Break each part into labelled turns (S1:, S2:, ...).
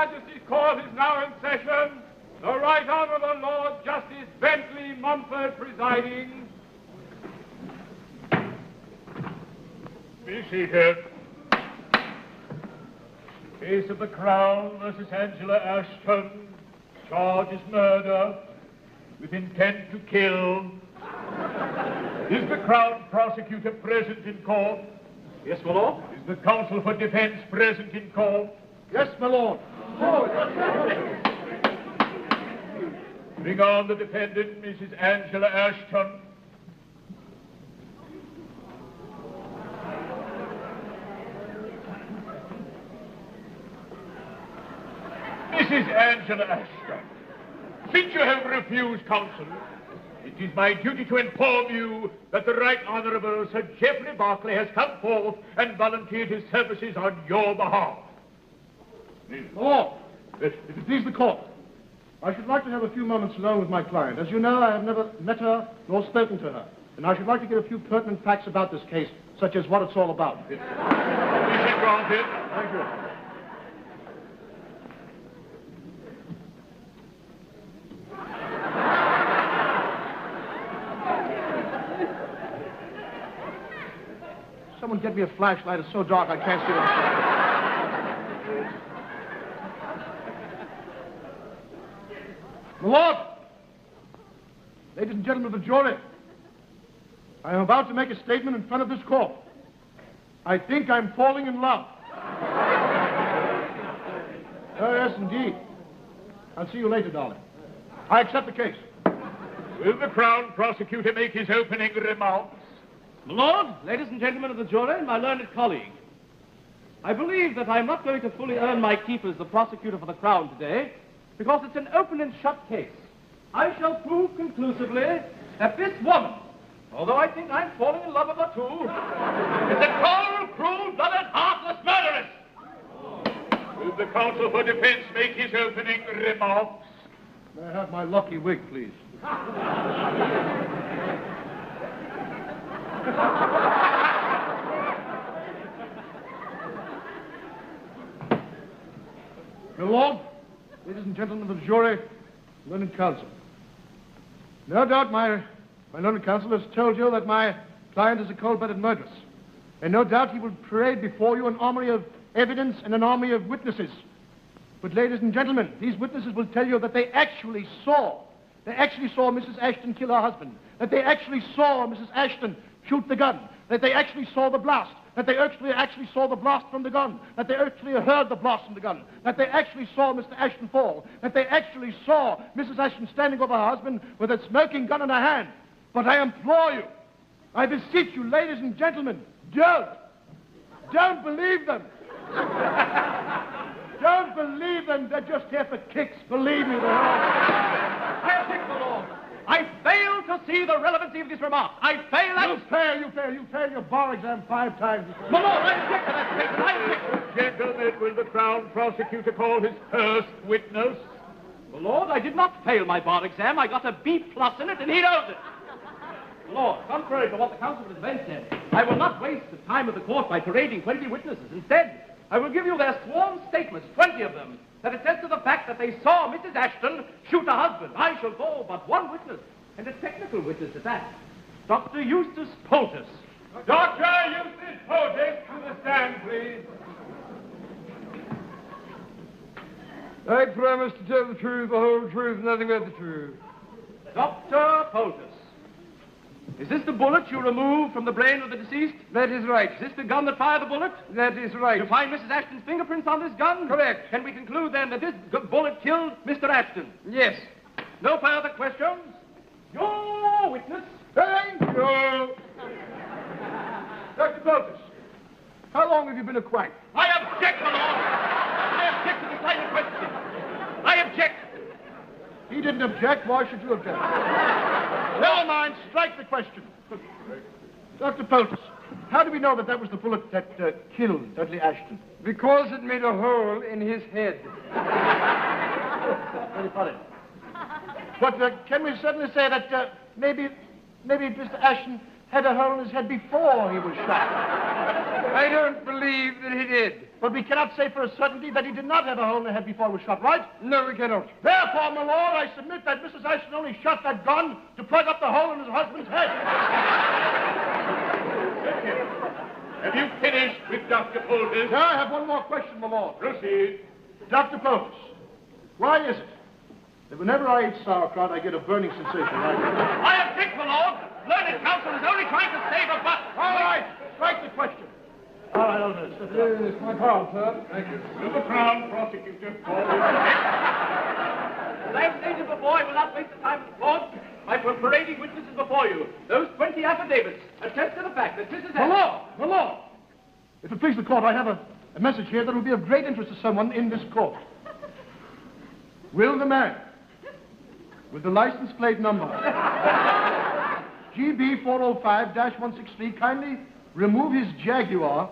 S1: Majesty's Court is now in session. The Right Honourable Lord Justice Bentley Mumford presiding.
S2: Be seated. Case of the Crown versus Angela Ashton. Charge is murder with intent to kill. Is the Crown prosecutor present in court?
S1: Yes, my lord.
S2: Is the counsel for defense present in court?
S1: Yes, my lord.
S2: Bring on the defendant, Mrs. Angela Ashton. Mrs. Angela Ashton, since you have refused counsel, it is my duty to inform you that the Right Honourable Sir Geoffrey Berkeley has come forth and volunteered his services on your behalf.
S3: My lord, if it please the court, I should like to have a few moments alone with my client. As you know, I have never met her nor spoken to her, and I should like to get a few pertinent facts about this case, such as what it's all about.
S2: Permission granted.
S3: Thank you. Someone get me a flashlight. It's so dark I can't see what I'm saying. My lord, ladies and gentlemen of the jury, I am about to make a statement in front of this court. I think I'm falling in love. Oh, yes, indeed. I'll see you later, darling. I accept the case.
S2: Will the Crown prosecutor make his opening remarks?
S4: My lord, ladies and gentlemen of the jury, and my learned colleague, I believe that I'm not going to fully earn my keep as the prosecutor for the Crown today, because it's an open and shut case. I shall prove conclusively that this woman, although I think I'm falling in love with her too, is a cold, cruel-blooded, heartless murderess.
S2: Will the counsel for defense make his opening remarks?
S3: May I have my lucky wig, please? Your Lord, ladies and gentlemen of the jury, learned counsel. No doubt my learned counsel has told you that my client is a cold-blooded murderess. And no doubt he will parade before you an army of evidence and an army of witnesses. But ladies and gentlemen, these witnesses will tell you that they actually saw Mrs. Ashton kill her husband, that they actually saw Mrs. Ashton shoot the gun, that they actually saw the blast, that they actually saw the blast from the gun, that they actually heard the blast from the gun, that they actually saw Mr. Ashton fall, that they actually saw Mrs. Ashton standing over her husband with a smoking gun in her hand. But I implore you, I beseech you, ladies and gentlemen, don't believe them. Don't believe them. They're just here for kicks. Believe me, they're all.
S4: I object, my lord. I fail to see the relevancy of this remark. I fail.
S3: You fail your bar exam 5 times.
S4: My lord, I object to that statement. I object.
S2: Gentlemen, will the Crown prosecutor call his first witness?
S4: My lord, I did not fail my bar exam. I got a B+ in it, and he knows it. My lord, contrary to what the counsel for defense said, I will not waste the time of the court by parading 20 witnesses. Instead, I will give you their sworn statements, 20 of them, that attest to the fact that they saw Mrs. Ashton shoot her husband. I shall call but one witness, and a technical witness at that. Dr. Eustace Poultice.
S1: Dr. Eustace Poultice, to the stand, please.
S5: I promise to tell the truth, the whole truth, nothing but the truth.
S4: Dr. Poultice, is this the bullet you removed from the brain of the deceased?
S5: That is right.
S4: Is this the gun that fired the bullet?
S5: That is right.
S4: You find Mrs. Ashton's fingerprints on this gun?
S5: Correct.
S4: Can we conclude then that this bullet killed Mr. Ashton?
S5: Yes.
S4: No further questions? Your witness.
S3: Thank you. Dr. Poultice, how long have you been a quack?
S4: I object, my lord. I object to this line of questioning. I object.
S3: He didn't object. Why should you object? Never mind. Strike the question. Dr. Poultice, how do we know that that was the bullet that killed Dudley Ashton?
S5: Because it made a hole in his head.
S3: Very funny. But can we certainly say that maybe Mr. Ashton had a hole in his head before he was shot.
S5: I don't believe that he did.
S3: But we cannot say for a certainty that he did not have a hole in the head before he was shot, right?
S5: No, we cannot.
S3: Therefore, my lord, I submit that Mrs. Ashton only shot that gun to plug up the hole in his husband's head.
S2: Have you finished with Dr. Poultice?
S3: Now, I have one more question, my lord.
S2: Proceed.
S3: Dr. Poultice, why is it that whenever I eat sauerkraut, I get a burning sensation like this?
S4: I object, my lord. Learned counsel is only trying to save a buck.
S3: All right, strike the question. All right, I'll do it.
S5: Yes, my crown, sir. Thank you.
S2: To the Crown, prosecutor.
S4: As I have stated before, I will not waste the time of the court by parading witnesses before you. Those 20 affidavits attest to the fact that Mrs.
S3: My lord, if it please the court, I have a message here that will be of great interest to someone in this court. Will the man with the license plate number GB 405-163 kindly remove his Jaguar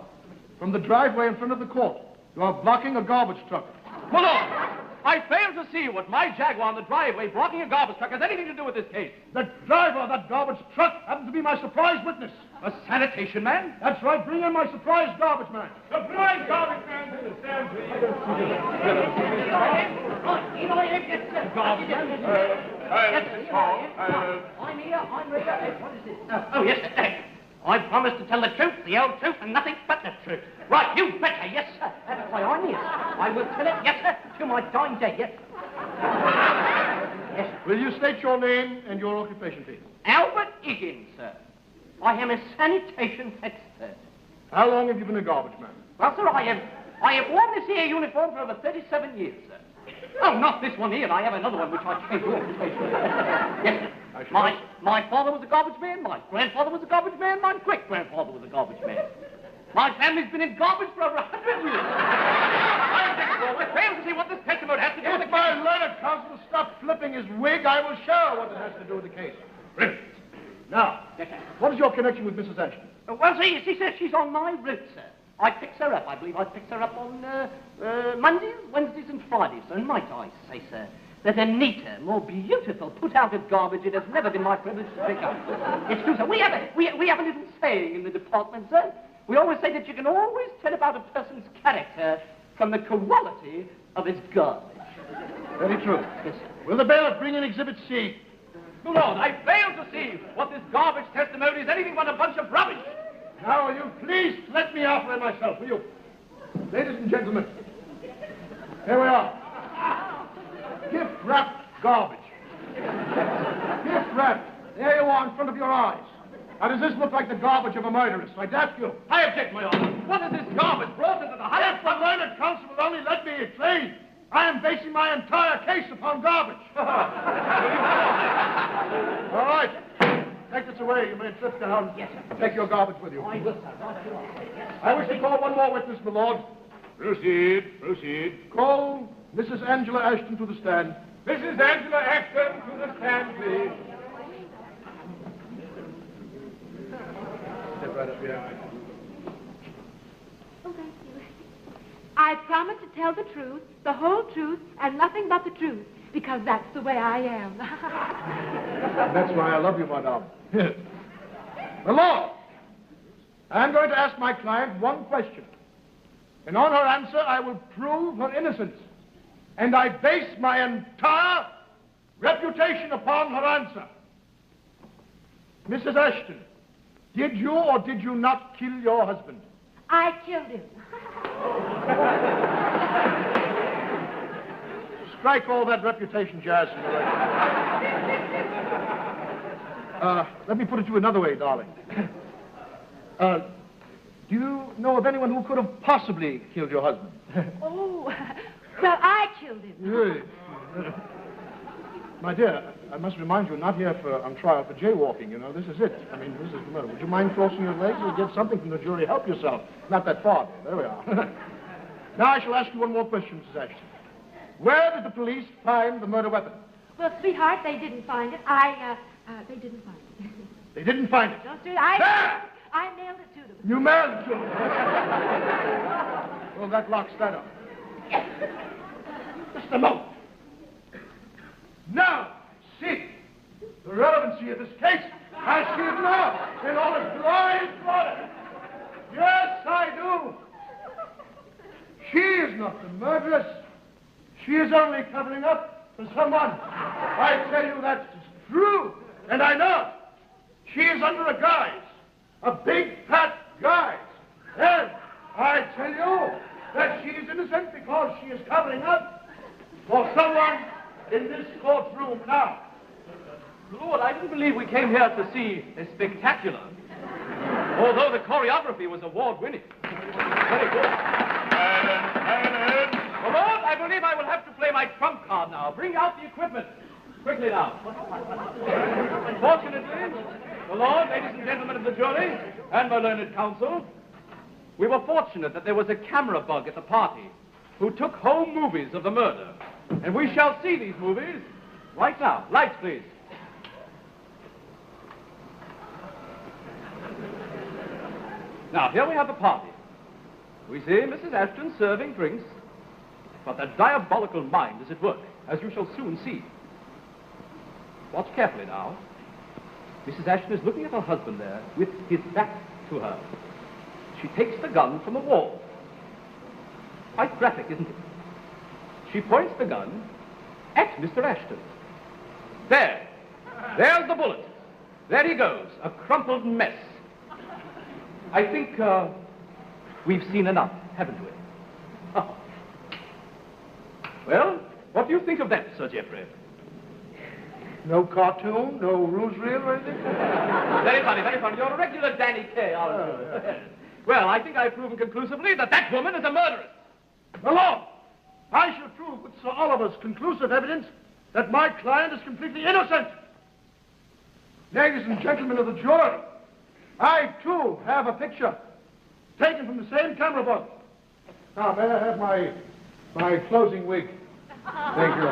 S3: from the driveway in front of the court? You are blocking a garbage truck.
S4: My lord, I fail to see what my Jaguar on the driveway blocking a garbage truck has anything to do with this case.
S3: The driver of that garbage truck happens to be my surprise witness.
S4: A sanitation man?
S3: That's right, bring in my surprise garbage man.
S1: Surprise garbage man to the stand, please.
S6: I'm here, I'm ready. What is this? Oh, yes, I promised to tell the truth, the whole truth, and nothing but the truth. Right, you betcha, yes, sir. That's why I'm here. I will tell it, yes, sir, to my dying day, yes. Yes, sir.
S3: Will you state your name and your occupation, please?
S6: Albert Higgins, sir. I am a sanitation expert.
S3: How long have you been a garbage man?
S6: Well, sir, I have worn this here uniform for over 37 years, sir. Oh, not this one here. I have another one which I changed occupation. Yes, sir. My father was a garbage man, my grandfather was a garbage man, my great-grandfather was a garbage man. My family's been in garbage for over 100 years.
S4: I fail to see what this testimony has to do with the
S3: If
S4: case.
S3: my learned counsel will stop flipping his wig, I will show what it has to do with the case. Now,
S6: Yes, sir.
S3: what is your connection with Mrs. Ashton?
S6: Well, see, she says she's on my route, sir. I picks her up. I believe I picks her up on Mondays, Wednesdays, and Fridays. So might I say, sir, that a neater, more beautiful put-out of garbage it has never been my privilege to pick up. It's true, sir. We have a little saying in the department, sir. We always say that you can always tell about a person's character from the quality of his garbage.
S3: Very true.
S6: Yes, sir.
S3: Will the bailiff bring in Exhibit C?
S4: My lord, I fail to see what this garbage testimony is anything but a bunch of rubbish.
S3: Now, will you please let me offer it myself, will you? Ladies and gentlemen, here we are. Gift-wrapped garbage. Gift-wrapped. There you are in front of your eyes. Now, does this look like the garbage of a murderess? I ask you.
S4: I object, my lord. What is this garbage brought into the
S3: If the learned counsel will only let me explain, I am basing my entire case upon garbage. All right. Take this away. You may trip down.
S6: Yes, sir.
S3: Take your garbage with you.
S6: I will, sir. Right you are. Yes.
S3: I wish to call one more witness, my lord.
S2: Proceed, proceed.
S3: Call Mrs. Angela Ashton to the stand.
S1: Mrs. Angela Ashton to the stand, please.
S3: Step right up here.
S7: Oh, thank you. I promise to tell the truth, the whole truth, and nothing but the truth, because that's the way I am.
S3: That's why I love you, madame. My lord, I'm going to ask my client one question. And on her answer, I will prove her innocence. And I base my entire reputation upon her answer. Mrs. Ashton, did you or did you not kill your husband?
S7: I killed him.
S3: Strike all that reputation jazz from the record. Let me put it to you another way, darling. Do you know of anyone who could have possibly killed your husband?
S7: Oh, well, I killed him.
S3: My dear, I must remind you, not here on trial for jaywalking, you know. This is it. I mean, this is the murder. Would you mind crossing your legs? You'll get something from the jury. Help yourself. Not that far. There we are. Now I shall ask you one more question, Mrs. Ashton. Where did the police find the murder weapon?
S7: Well, sweetheart, they didn't find it. They didn't find it.
S3: They didn't find it.
S7: No, sir,
S3: There!
S7: I mailed it to them.
S3: You mailed it to them. Well, that locks that up. Just a moment. Now, see the relevancy of this case. I see it now. in all its glorious glory. Yes, I do. She is not the murderess. She is only covering up for someone. I tell you that's true, and I know. She is under a guise, a big fat guise. And I tell you that she is innocent because she is covering up for someone in this courtroom now.
S4: Lord, I didn't believe we came here to see a spectacular, although the choreography was award-winning. Very good. Well, Lord, I believe I will have to play my trump card now. Bring out the equipment. Quickly now. Fortunately, the Lord, ladies and gentlemen of the jury, and my learned counsel, we were fortunate that there was a camera bug at the party who took home movies of the murder. And we shall see these movies right now. Lights, please. Now, here we have the party. We see Mrs. Ashton serving drinks, but the diabolical mind is at work, as you shall soon see. Watch carefully now. Mrs. Ashton is looking at her husband there with his back to her. She takes the gun from the wall. Quite graphic, isn't it? She points the gun at Mr. Ashton. There. There's the bullet. There he goes, a crumpled mess. I think we've seen enough, haven't we? Oh. Well, what do you think of that, Sir Geoffrey?
S3: No cartoon, no ruse reel or anything?
S4: Very funny, very funny. You're a regular Danny Kaye, aren't you?
S3: Yeah.
S4: Well, I think I've proven conclusively that that woman is a murderess.
S3: The law. I shall prove with Sir Oliver's conclusive evidence that my client is completely innocent. Ladies and gentlemen of the jury, I, too, have a picture taken from the same camera bug. Now, may I have my closing wig? Thank you.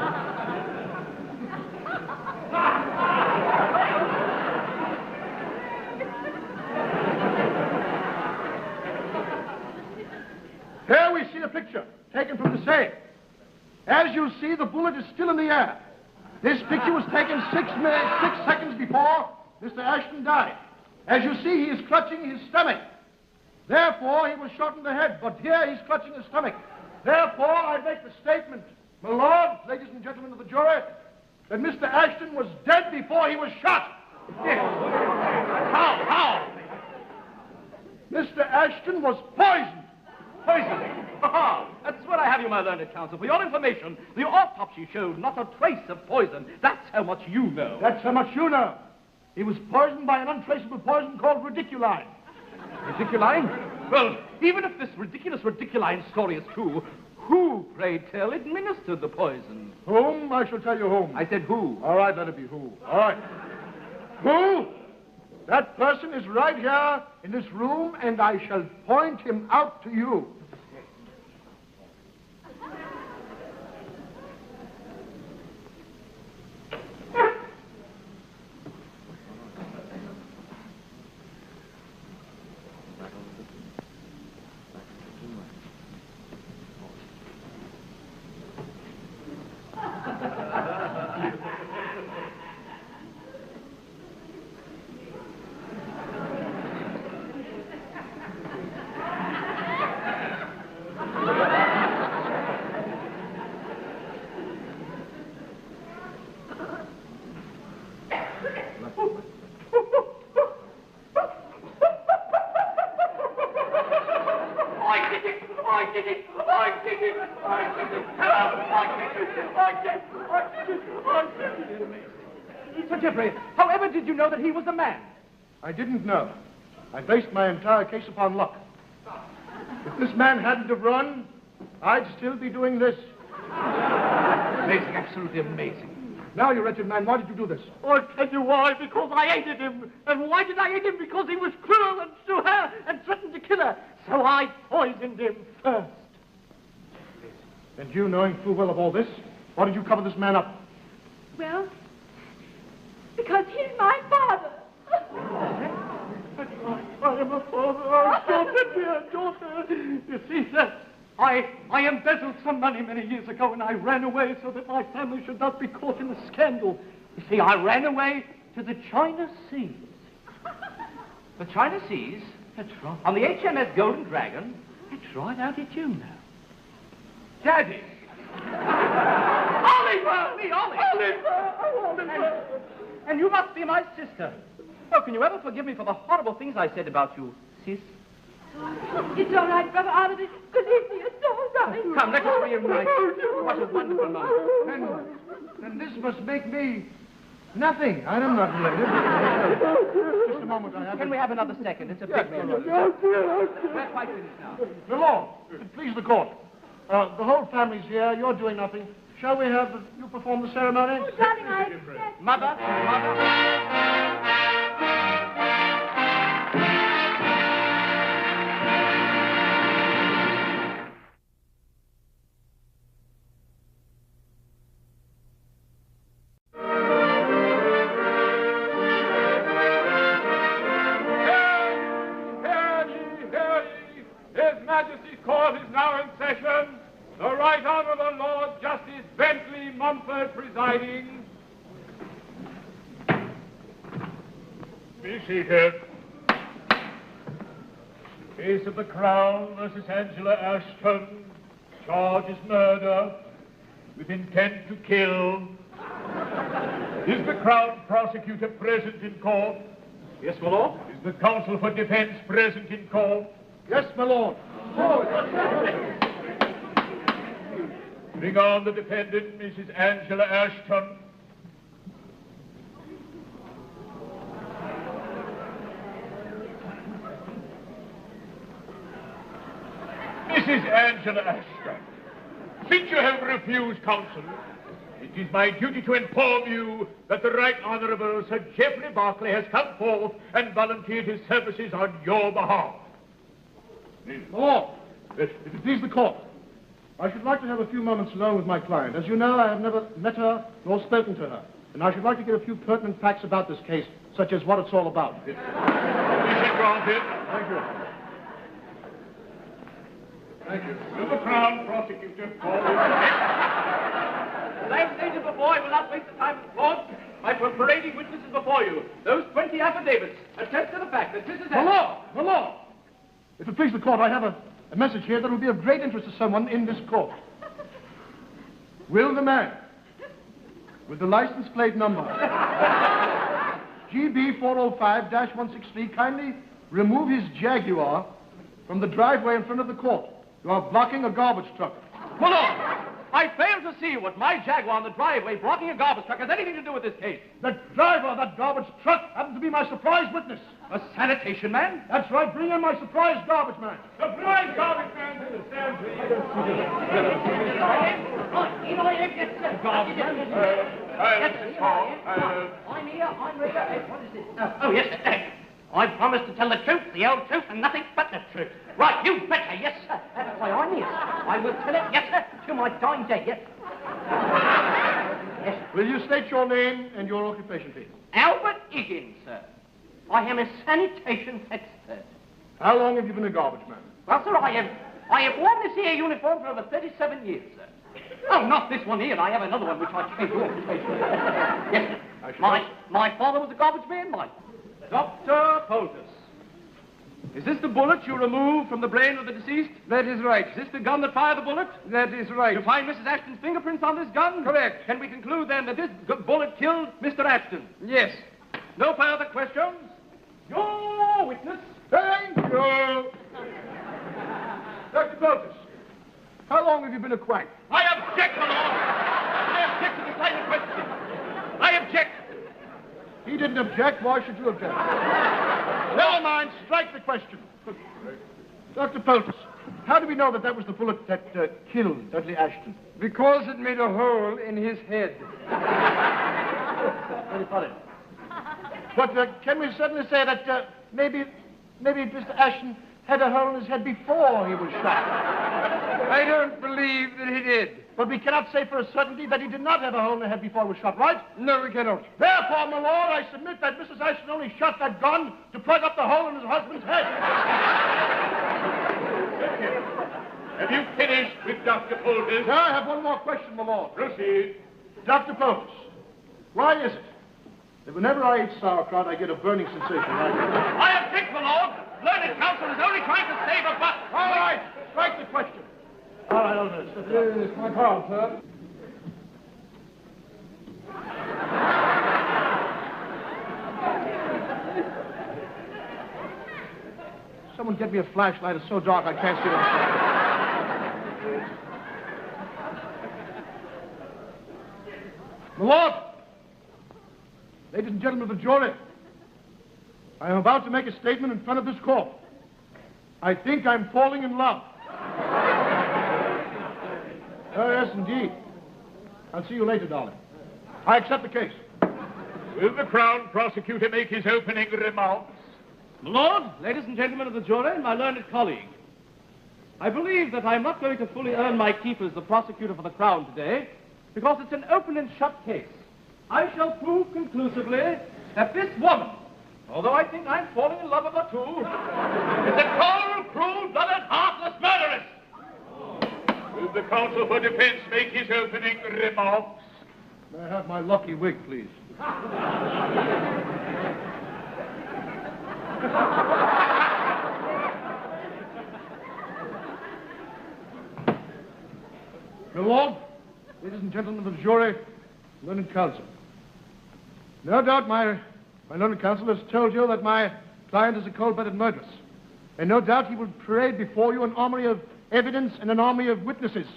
S3: Here we see a picture taken from the same. As you see, the bullet is still in the air. This picture was taken 6 seconds before Mr. Ashton died. As you see, he is clutching his stomach. Therefore, he was shot in the head, but here he's clutching his stomach. Therefore, I make the statement, my lord, ladies and gentlemen of the jury, that Mr. Ashton was dead before he was shot.
S4: How?
S3: Mr. Ashton was poisoned.
S4: Poison. That's what I have you, my learned counsel. For your information, the autopsy showed not a trace of poison. That's how much you know.
S3: That's how much you know. He was poisoned by an untraceable poison called ridiculine.
S4: Ridiculine? Well, even if this ridiculous ridiculine story is true, who, pray tell, administered the poison?
S3: Whom? I shall tell you whom.
S4: I said who.
S3: All right, let it be who. All right. Who? That person is right here in this room, and I shall point him out to you.
S4: Sir Geoffrey, however did you know that he was the man?
S3: I didn't know. I based my entire case upon luck. If this man hadn't have run, I'd still be doing this.
S4: Amazing, absolutely amazing.
S3: Now, you wretched man, why did you do this?
S6: I'll tell you why. Because I hated him. And why did I hate him? Because he was cruel and to her and threatened to kill her. So I poisoned him first.
S3: And you, knowing full well of all this, why did you cover this man up?
S7: Well, because he's my father.
S6: I am a father. Oh, daughter, dear daughter. You see, sir, I embezzled some money many years ago, and I ran away so that my family should not be caught in the scandal. You see, I ran away to the China Seas.
S4: The China Seas?
S6: That's right.
S4: On the HMS Golden Dragon?
S6: That's right. How did you know?
S4: Daddy! Oliver! Me, Oliver! And you must be my sister. Oh, can you ever forgive me for the horrible things I said about you, sis?
S7: It's all right, Brother Oliver. Believe me, it's all right.
S4: Come, let us reunite. What a wonderful moment.
S3: Then this must make me nothing. I am not related. Just a moment, I have
S4: Can we have another second? It's a big moment. We're quite finished now.
S3: My lord, if it please the court. The whole family's here. You're doing nothing. Shall we have you perform the ceremony?
S7: Oh, darling, I expect...
S4: Mother?
S1: His Majesty's Court is now in session. The Right Honourable Lord Justice Bentley Mumford presiding.
S2: Be seated. Case of the Crown versus Angela Ashton. Charge is murder with intent to kill. Is the Crown prosecutor present in court?
S4: Yes, my lord.
S2: Is the counsel for defense present in court?
S3: Yes, my lord.
S2: Bring on the defendant, Mrs. Angela Ashton. Mrs. Angela Ashton, since you have refused counsel, it is my duty to inform you that the Right Honourable Sir Geoffrey Berkeley has come forth and volunteered his services on your behalf.
S3: My lord, if it please the court, I should like to have a few moments alone with my client. As you know, I have never met her nor spoken to her. And I should like to get a few pertinent facts about this case, such as what it's all about.
S2: Permission granted.
S3: Thank you. Thank you.
S2: Will the Crown prosecutor call the
S4: As I have stated before, I will not waste the time of the court by parading witnesses before you. Those 20 affidavits attest to the fact that this is...
S3: My lord! If it please the court, I have a message here that will be of great interest to someone in this court. Will the man with the license plate number GB 405-163 kindly remove his Jaguar from the driveway in front of the court? You are blocking a garbage truck.
S4: My lord, I fail to see what my Jaguar on the driveway blocking a garbage truck has anything to do with this case.
S3: The driver of that garbage truck happens to be my surprise witness.
S4: A sanitation man?
S3: That's right. Bring in my surprise garbage man.
S1: Surprise garbage man to the stand,
S6: I'm here, I'm ready. What is this? Oh, yes. I promised to tell the truth, the whole truth, and nothing but the truth. Right, you betcha, yes, sir. That's why I'm here. I will tell it, yes, sir, to my dying day, yes. Yes, sir.
S3: Will you state your name and your occupation, please?
S6: Albert Higgins, sir. I am a sanitation expert.
S3: How long have you been a garbage man?
S6: Well, sir, I have worn this here uniform for over 37 years, sir. Oh, not this one here. I have another one which I changed your occupation. Yes, sir. My father was a garbage man,
S4: Dr. Poultice, is this the bullet you removed from the brain of the deceased?
S5: That is right.
S4: Is this the gun that fired the bullet?
S5: That is right.
S4: You find Mrs. Ashton's fingerprints on this gun?
S5: Correct.
S4: Can we conclude, then, that this bullet killed Mr. Ashton?
S5: Yes.
S4: No further questions? Your witness.
S3: Thank you. Dr. Poultice, how long have you been a quack?
S4: I object, my lord. I object to this line of questioning. I object.
S3: He didn't object. Why should you object? Never mind. Strike the question. Dr. Poultice, how do we know that that was the bullet that killed Dudley Ashton?
S5: Because it made a hole in his head.
S3: Very funny. But can we certainly say that maybe Mr. Ashton had a hole in his head before he was shot?
S5: I don't believe that he did.
S3: But we cannot say for a certainty that he did not have a hole in the head before he was shot, right?
S5: No, we cannot.
S3: Therefore, my lord, I submit that Mrs. Ashton only shot that gun to plug up the hole in his husband's head.
S2: Have you finished with Dr. Poultice?
S3: Now, I have one more question, my lord.
S2: Proceed.
S3: Dr. Poultice, why is it that whenever I eat sauerkraut, I get a burning sensation?
S4: I object, my
S5: Here's my card, sir.
S3: Someone get me a flashlight. It's so dark I can't see what. My lord! Ladies and gentlemen of the jury, I am about to make a statement in front of this court. I think I'm falling in love. Oh, yes, indeed. I'll see you later, darling. I accept the case.
S2: Will the Crown Prosecutor make his opening remarks?
S4: My lord, ladies and gentlemen of the jury, and my learned colleague, I believe that I'm not going to fully earn my keep as the prosecutor for the Crown today, because it's an open and shut case. I shall prove conclusively that this woman, although I think I'm falling in love with her too, is a cold, cruel-blooded, heartless murderess.
S2: Will the counsel for defense make his opening remarks?
S3: May I have my lucky wig, please? My lord, ladies and gentlemen of the jury, learned counsel. No doubt my learned counsel has told you that my client is a cold-blooded murderess. And no doubt he will parade before you an army of evidence and an army of witnesses.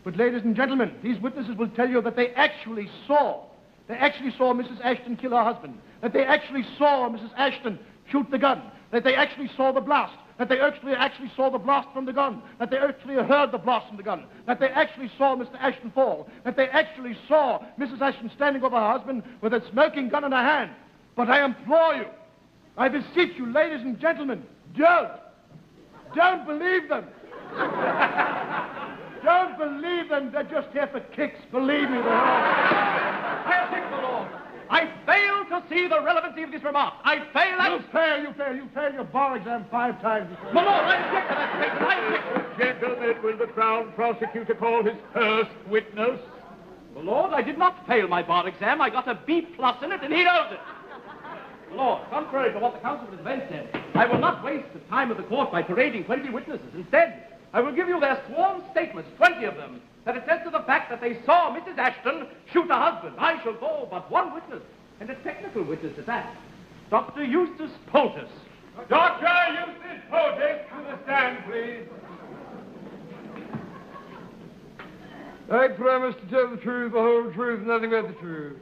S3: But ladies and gentlemen, these witnesses will tell you that they actually saw Mrs. Ashton kill her husband, that they actually saw Mrs. Ashton shoot the gun, that they actually saw the blast, that they actually saw the blast from the gun, that they actually heard the blast from the gun, that they actually saw Mr. Ashton fall, that they actually saw Mrs. Ashton standing over her husband with a smoking gun in her hand. But I implore you, I beseech you, ladies and gentlemen, don't believe them. Don't believe them. They're just here for kicks. Believe me, they're all.
S4: I object, my lord. I fail to see the relevancy of this remark. I fail.
S3: You failed your bar exam 5 times.
S4: My lord, I object to that statement. I object.
S2: Gentlemen, will the Crown Prosecutor call his first witness?
S4: My lord, I did not fail my bar exam. I got a B+ in it, and he knows it. My lord, contrary to what the counsel for the defense said, I will not waste the time of the court by parading 20 witnesses. Instead, I will give you their sworn statements, 20 of them, that attest to the fact that they saw Mrs. Ashton shoot her husband. I shall call but one witness, and a technical witness at that. Dr. Eustace Poultice.
S1: Dr. Eustace Poultice, to the stand, please.
S5: I promise to tell the truth, the whole truth, nothing but the truth.